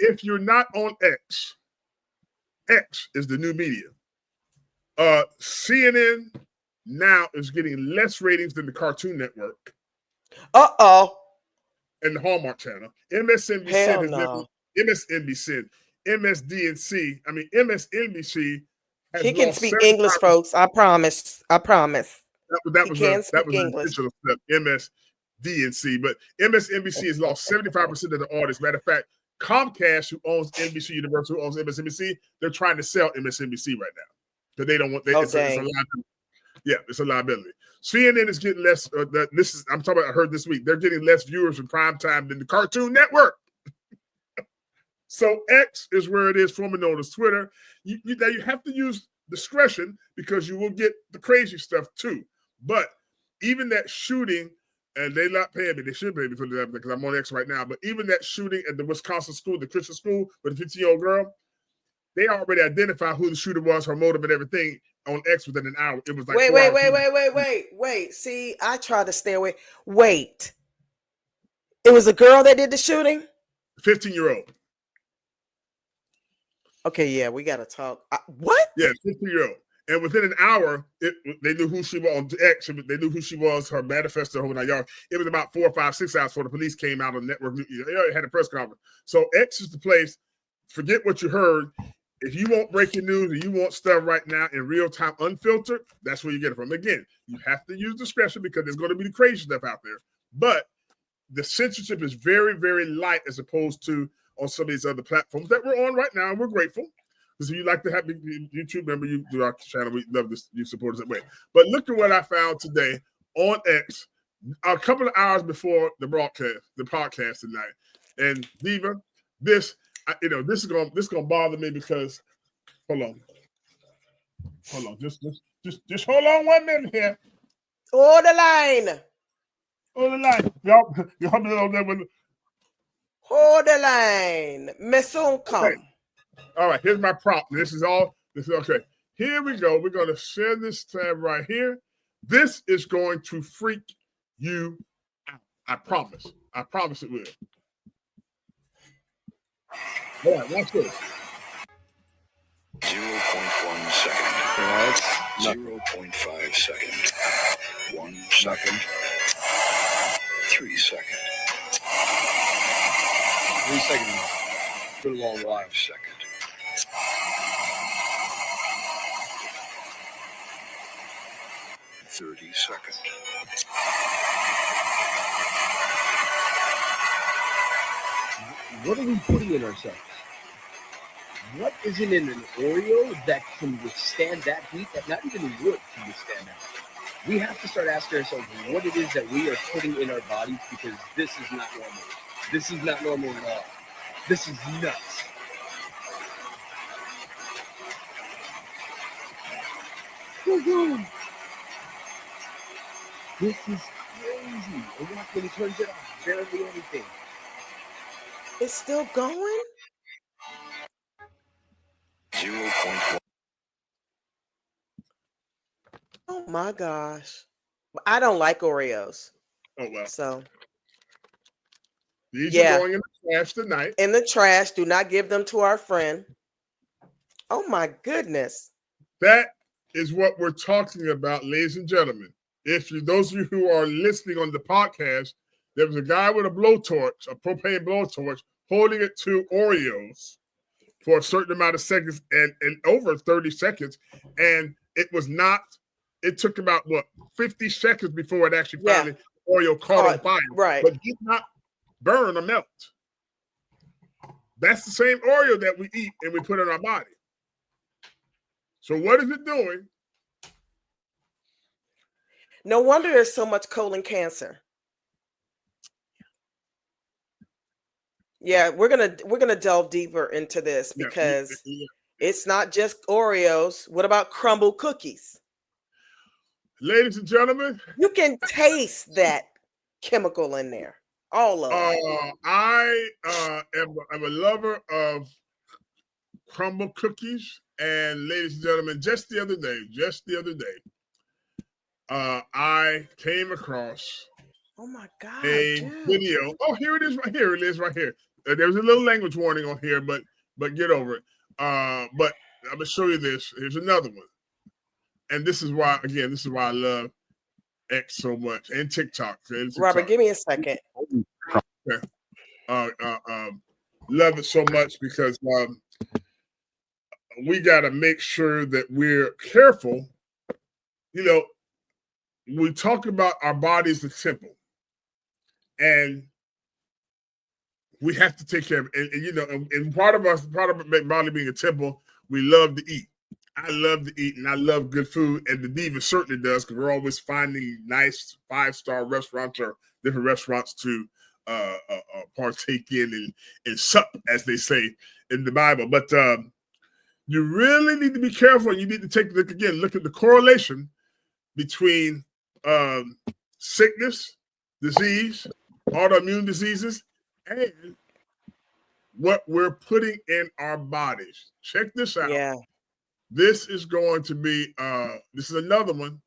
if you're not on X is the new media. CNN now is getting less ratings than the Cartoon Network. And the Hallmark Channel. MSNBC MSNBC has he can speak English, folks. I promise. That was an intentional step. MSDNC, but MSNBC has lost 75% of the audience. Matter of fact, Comcast, who owns NBC Universal, who owns MSNBC, they're trying to sell MSNBC right now because they don't want. It's a liability. Yeah, it's a liability. CNN is getting less. I'm talking about. I heard this week they're getting less viewers in prime time than the Cartoon Network. So X is where it is, formerly known as Twitter. You have to use discretion because you will get the crazy stuff too. But even that shooting, and they're not paying me. They should pay me for that because I'm on X right now. But even that shooting at the Wisconsin school, the Christian school, with the 15-year-old girl, they already identified who the shooter was, her motive, and everything on X within an hour. It was like wait. See, I try to stay away. Wait. It was a girl that did the shooting? 15-year-old. Okay, yeah, we got to talk. What? Yeah, 15-year-old. And within an hour, they knew who she was on X. They knew who she was, her manifesto, her whole 9 yards. It was about 4 or 5, 6 hours before the police came out on the network. They had a press conference. So X is the place. Forget what you heard. If you want breaking news and you want stuff right now in real time, unfiltered, that's where you get it from. Again, you have to use discretion because there's going to be the crazy stuff out there. But the censorship is very, very light as opposed to on some of these other platforms that we're on right now, and we're grateful. Because if you like to have a YouTube member, you do our channel. We love this. You support us that way. But look at what I found today on X, a couple of hours before the podcast tonight. And Diva, this is gonna bother me because hold on, just hold on 1 minute here. Hold the line. Y'all be on there with. Hold the line. Messon come. Okay. All right, here's my prop. This is okay. Here we go. We're going to share this tab right here. This is going to freak you out. I promise. I promise it will. All right, watch this. 0.1 second. All right. 0.5 second. 1 second. 3 second. 3 seconds. Been a long while. 5 second. 30 second. What are we putting in ourselves? What is it in an Oreo that can withstand that heat that not even wood can withstand that? We have to start asking ourselves what it is that we are putting in our bodies because this is not normal. This is not normal at all. This is nuts. This is crazy. And watch when he turns it off, barely anything. It's still going? 0.1. Oh my gosh. I don't like Oreos. Oh well. So these are going in the trash tonight. In the trash. Do not give them to our friend. Oh my goodness. That is what we're talking about, ladies and gentlemen. Those of you who are listening on the podcast, there was a guy with a blowtorch, a propane blowtorch, holding it to Oreos for a certain amount of seconds and over 30 seconds. And it took about 50 seconds before it actually finally Oreo caught on fire. Right. But did not burn or melt. That's the same Oreo that we eat and we put in our body. So what is it doing? No wonder there's so much colon cancer. Yeah, we're gonna delve deeper into this because it's not just Oreos. What about crumble cookies? Ladies and gentlemen, you can taste that chemical in there. All of it. I am a lover of crumble cookies, and ladies and gentlemen, just the other day, I came across oh my God, a video. Oh, here it is right here. There's a little language warning on here, but get over it. But I'm gonna show you this. Here's another one, and this is why I love X so much and TikTok. Robert, give me a second. Yeah. Love it so much because we got to make sure that we're careful. You know, we talk about our bodies the temple, and we have to take care of it. And you know, and part of body being a temple, we love to eat. I love to eat, and I love good food, and the Diva certainly does, because we're always finding nice 5-star restaurants or different restaurants to partake in and sup, as they say in the Bible. But you really need to be careful. You need to take a look again. Look at the correlation between sickness, disease, autoimmune diseases, and what we're putting in our bodies. Check this out. Yeah. This is going to be, this is another one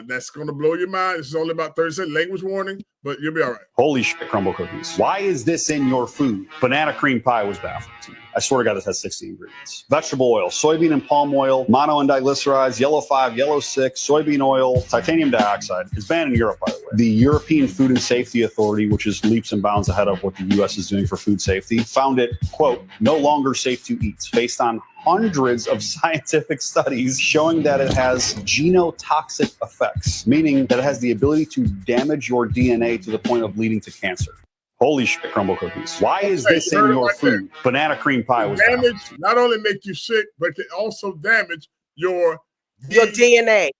that's going to blow your mind. This is only about 30 seconds, language warning, but you'll be all right. Holy shit, crumble cookies. Why is this in your food? Banana cream pie was baffling to me. I swear to God, this has 60 ingredients. Vegetable oil, soybean and palm oil, mono and diglycerides, yellow 5, yellow 6, soybean oil, titanium dioxide. It's banned in Europe, by the way. The European Food and Safety Authority, which is leaps and bounds ahead of what the U.S. is doing for food safety, found it, quote, no longer safe to eat, based on hundreds of scientific studies showing that it has genotoxic effects, meaning that it has the ability to damage your DNA to the point of leading to cancer. Holy shit, crumble cookies. Why is this in your food? Banana cream pie was damage. Not only make you sick, but can also damage your DNA.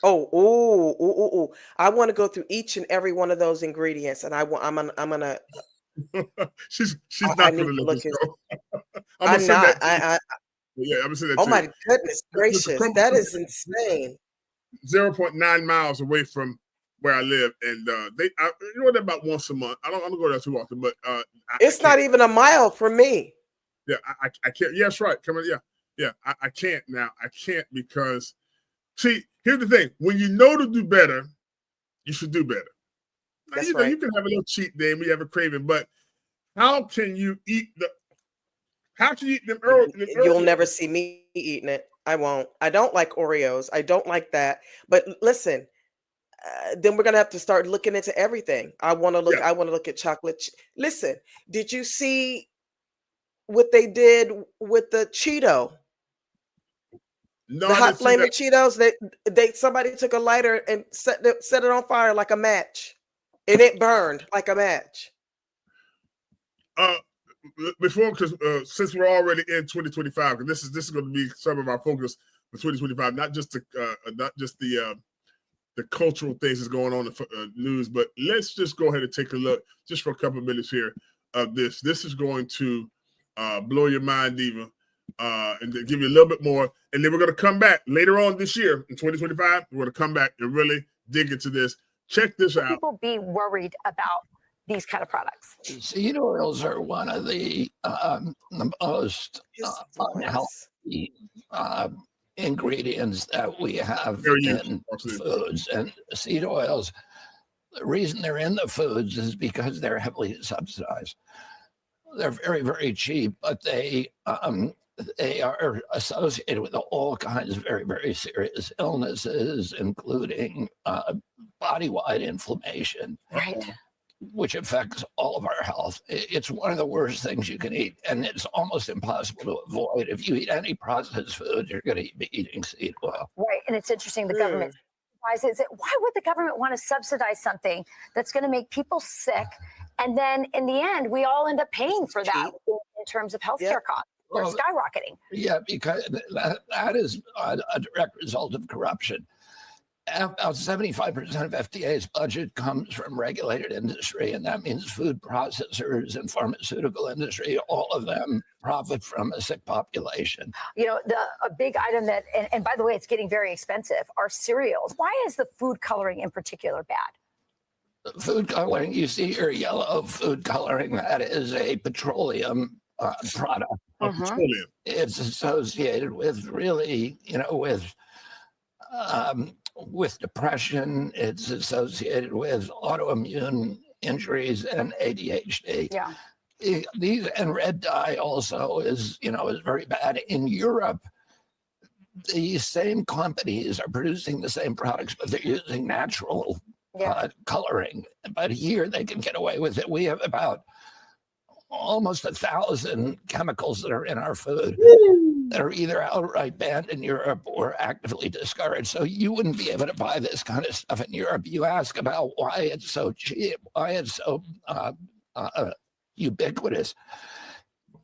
Oh, I want to go through each and every one of those ingredients, and I'm gonna. she's not going to let this go. I'm not. Yeah, I'm gonna say that. Oh my goodness gracious, that is insane. 0.9 miles away from where I live, and they you know, they're about once a month. I don't go there too often, but it's not even a mile from me. Yeah, I can't. Yeah, that's right. Come on, yeah. I can't now. I can't because, see, here's the thing: when you know to do better, you should do better. That's you know, right. you can have a little cheat day and we have a craving, but how can you eat them early? You'll never see me eating it. I won't. I don't like Oreos. I don't like that. But listen, then we're gonna have to start looking into everything. I want to look. Yeah. I want to look at chocolate. Listen, did you see what they did with the Cheeto? No, the hot flaming Cheetos. They somebody took a lighter and set it on fire like a match, and it burned like a match. Before, because since we're already in 2025, because this is going to be some of our focus for 2025, not just the cultural things that's going on in the news, but let's just go ahead and take a look just for a couple of minutes here of this. This is going to blow your mind, Diva, and give you a little bit more, and then we're going to come back later on this year in 2025. We're going to come back and really dig into this. Check this out. People be worried about these kind of products. Seed oils are one of the most unhealthy ingredients that we have in foods. And seed oils, the reason they're in the foods is because they're heavily subsidized. They're very, very cheap, but they are associated with all kinds of very, very serious illnesses, including body-wide inflammation. Right. Which affects all of our health. It's one of the worst things you can eat, and it's almost impossible to avoid. If you eat any processed food, you're going to be eating seed oil. Right, and it's interesting, the government subsidizes it. Why would the government want to subsidize something that's going to make people sick, and then in the end, we all end up paying for that in terms of healthcare costs? They're skyrocketing. Yeah, because that is a direct result of corruption. About 75% of FDA's budget comes from regulated industry, and that means food processors and pharmaceutical industry. All of them profit from a sick population. You know, a big item that, and by the way, it's getting very expensive, are cereals. Why is the food coloring in particular bad? Food coloring, you see your yellow food coloring, that is a petroleum product. Petroleum. It's associated with really, with depression. It's associated with autoimmune injuries and ADHD. Yeah. These, and red dye also is very bad. In Europe, the same companies are producing the same products, but they're using natural coloring. But here they can get away with it. We have about almost 1,000 chemicals that are in our food that are either outright banned in Europe or actively discouraged. So you wouldn't be able to buy this kind of stuff in Europe. You ask about why it's so cheap, why it's so ubiquitous.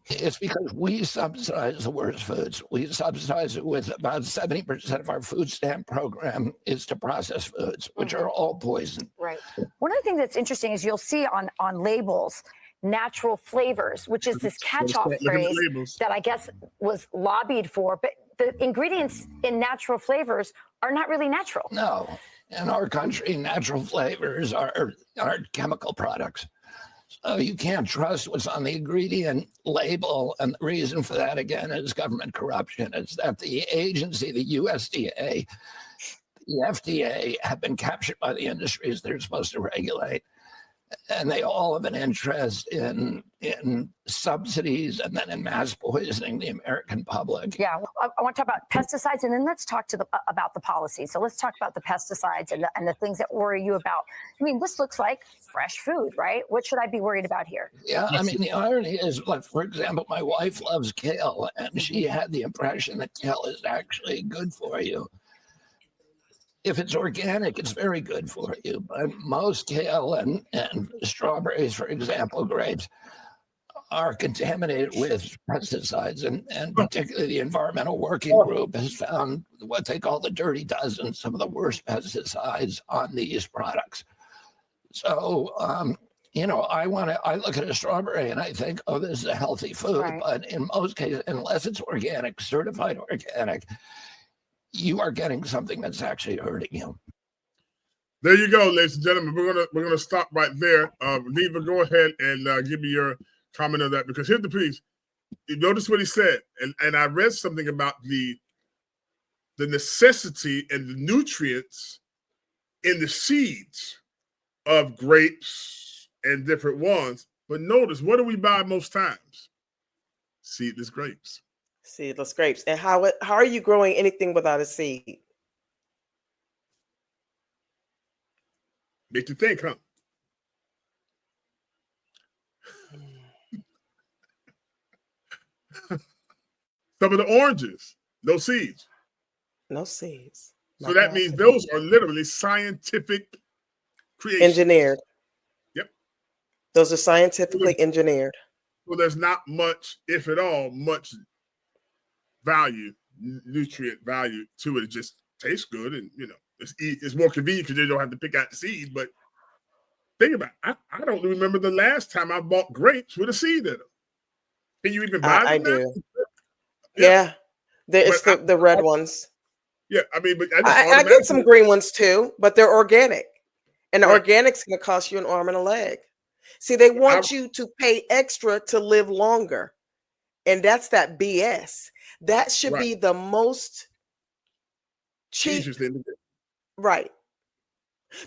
It's because we subsidize the worst foods. We subsidize it with about 70% of our food stamp program is to processed foods, which are all poison. Right. One of the things that's interesting is you'll see on labels natural flavors, which is this catch-all phrase that I guess was lobbied for, but the ingredients in natural flavors are not really natural. No. In our country, natural flavors are chemical products. So you can't trust what's on the ingredient label. And the reason for that, again, is government corruption. It's that the agency, the USDA, the FDA have been captured by the industries they're supposed to regulate. And they all have an interest in subsidies and then in mass poisoning the American public. Yeah, I want to talk about pesticides, and then let's talk about the policy. So let's talk about the pesticides and the things that worry you about. I mean, this looks like fresh food, right? What should I be worried about here? Yeah, I mean, the irony is, like, for example, my wife loves kale, and she had the impression that kale is actually good for you. If it's organic, it's very good for you. But most kale and strawberries, for example, grapes, are contaminated with pesticides. And particularly the Environmental Working Group has found what they call the dirty dozen, some of the worst pesticides on these products. So, I look at a strawberry and I think, oh, this is a healthy food. Right. But in most cases, unless it's organic, certified organic, you are getting something that's actually hurting you. There you go, ladies and gentlemen. We're gonna stop right there. Diva, go ahead and give me your comment on that, because here's the piece. You notice what he said, and I read something about the necessity and the nutrients in the seeds of grapes and different ones. But notice, what do we buy most times? Seedless grapes. Seedless grapes. And how are you growing anything without a seed? Make you think, huh? Some of the oranges, no seeds. No seeds. So that means those are literally scientific creations. Engineered. Yep. Those are scientifically engineered. Well, there's not much, if at all, much value, nutrient value to it. It just tastes good, and it's more convenient because you don't have to pick out the seed. But think about it. I don't remember the last time I bought grapes with a seed in them. Can you even buy them? I do. Yeah. It's the red ones. Yeah, I mean, but I get some green ones too, but they're organic, and the organic's going to cost you an arm and a leg. See, they want you to pay extra to live longer, and that's that BS. That should be the most cheap, right?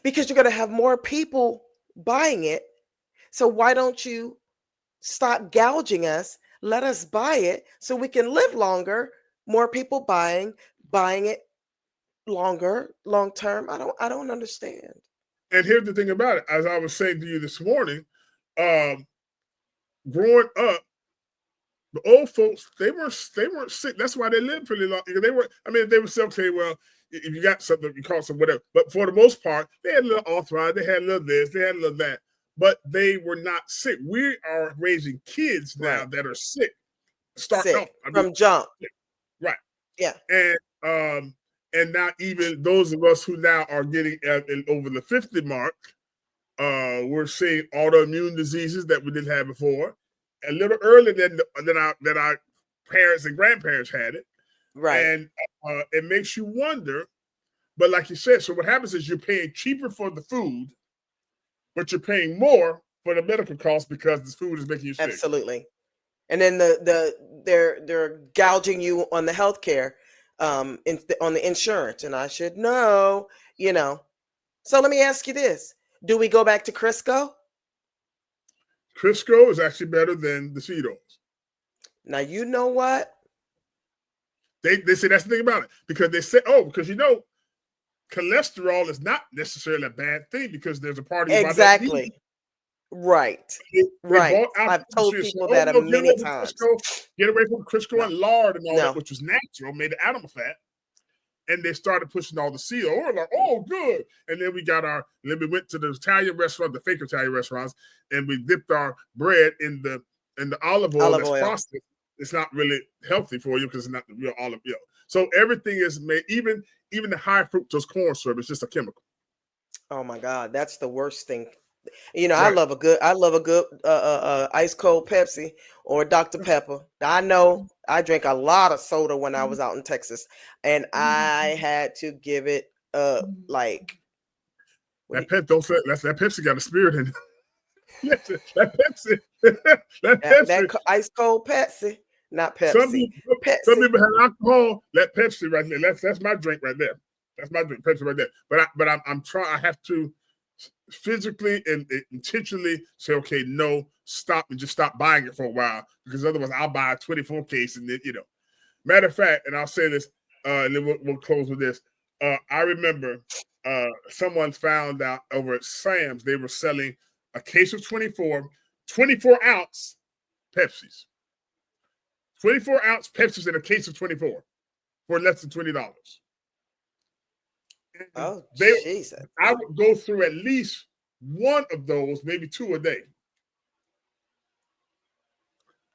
Because you're going to have more people buying it. So why don't you stop gouging us? Let us buy it so we can live longer. More people buying it longer, long term. I don't understand. And here's the thing about it. As I was saying to you this morning, growing up, the old folks, they weren't sick. That's why they lived pretty long. They would say, okay, well, if you got something, you call some whatever. But for the most part, they had a little arthritis, they had a little this, they had a little that. But they were not sick. We are raising kids now that are sick. From jump. Right. Yeah. And now even those of us who now are getting over the 50 mark, we're seeing autoimmune diseases that we didn't have before. A little earlier than our parents and grandparents had it. Right. And it makes you wonder. But like you said, so what happens is you're paying cheaper for the food, but you're paying more for the medical costs because this food is making you sick. Absolutely. And then they're gouging you on the healthcare, on the insurance. And I should know, So let me ask you this: do we go back to Crisco? Crisco is actually better than the seed oils. Now, you know what? They say that's the thing about it. Because they say, because cholesterol is not necessarily a bad thing because there's a part of your body that needs Exactly. Right. They Right. bought out I've told industry and people said, that no, many times. Get away from Crisco and lard and all No. that, which was natural, made of animal fat. And they started pushing all the seed oil. We're like, oh, good. And then we went to the Italian restaurant, the fake Italian restaurants, and we dipped our bread in the olive oil that's processed. It's not really healthy for you because it's not the real olive oil. So everything is made, even the high fructose corn syrup is just a chemical. Oh my God, that's the worst thing. You know, right. I love a good ice cold Pepsi or Dr. Pepper. I know I drank a lot of soda when I was out in Texas, and I had to give it like that Pepsi got a spirit in it. that ice cold Pepsi, not Pepsi. Some people have alcohol. That Pepsi right there. That's my drink right there. That's my drink, Pepsi right there. But I'm trying. I have to physically and intentionally say, okay, no, stop and just stop buying it for a while because otherwise I'll buy a 24 case and then Matter of fact, and I'll say this, and then we'll close with this. I remember someone found out over at Sam's they were selling a case of 24 ounce Pepsis. 24 ounce Pepsis in a case of 24 for less than $20. Oh, Jesus. I would go through at least one of those, maybe two a day.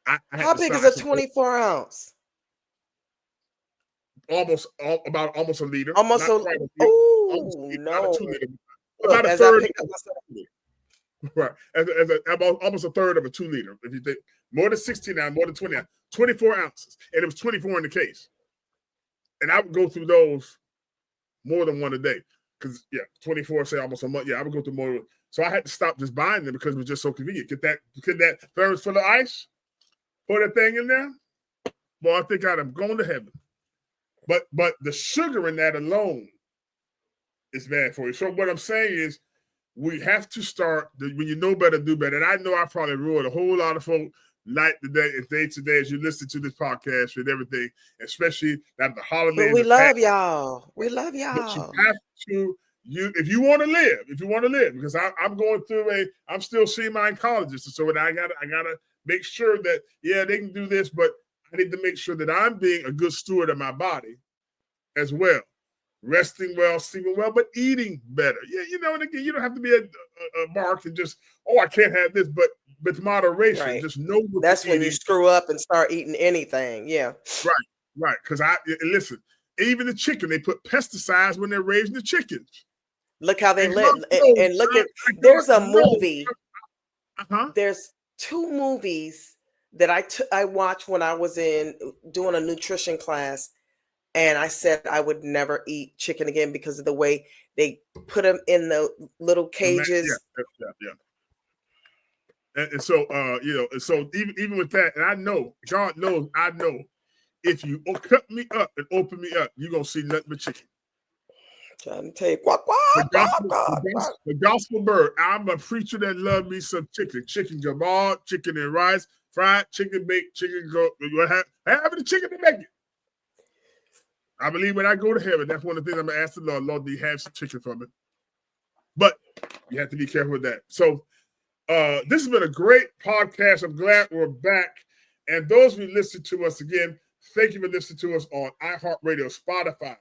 How big is a 24 ounce? Almost a liter. Almost no. Not a 2 liter. About a third. Right. Almost a third of a 2 liter. If you think more than 16 ounces, more than 20 ounces, 24 ounces. And it was 24 in the case. And I would go through those more than one a day. Because 24, say almost a month. I would go through more. So I had to stop just buying them because it was just so convenient. Get that thermos full of ice, pour that thing in there. Boy, I think I'd have gone to heaven. But the sugar in that alone is bad for you. So what I'm saying is we have to start, when you know better, do better. And I know I probably ruined a whole lot of folk night today and day today as you listen to this podcast and everything, especially at the holidays. But we love y'all. We love y'all. But you have to, if you want to live, because I'm going through I'm still seeing my oncologist. And so I gotta make sure that, they can do this, but I need to make sure that I'm being a good steward of my body as well. Resting well, sleeping well, but eating better. And again, you don't have to be a mark and just, I can't have this, but with moderation. Right. Just know what that's when you screw up and start eating anything. Yeah. Right. Because listen, even the chicken, they put pesticides when they're raising the chickens. Look how they live. And look at, there's a movie. There's 2 movies that I watched when I was doing a nutrition class. And I said I would never eat chicken again because of the way they put them in the little cages. Yeah. And so, so even with that, and I know, God knows, I know, if you cut me up and open me up, you're going to see nothing but chicken. Trying to tell you, the gospel bird. I'm a preacher that loves me some chicken. Chicken kebab, chicken and rice, fried chicken, baked chicken, have the chicken to make it. I believe when I go to heaven, that's one of the things I'm going to ask the Lord. Lord, do you have some chicken for me? But you have to be careful with that. So this has been a great podcast. I'm glad we're back. And those who listen to us again, thank you for listening to us on iHeartRadio, Spotify,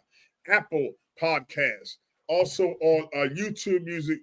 Apple Podcasts, also on YouTube Music,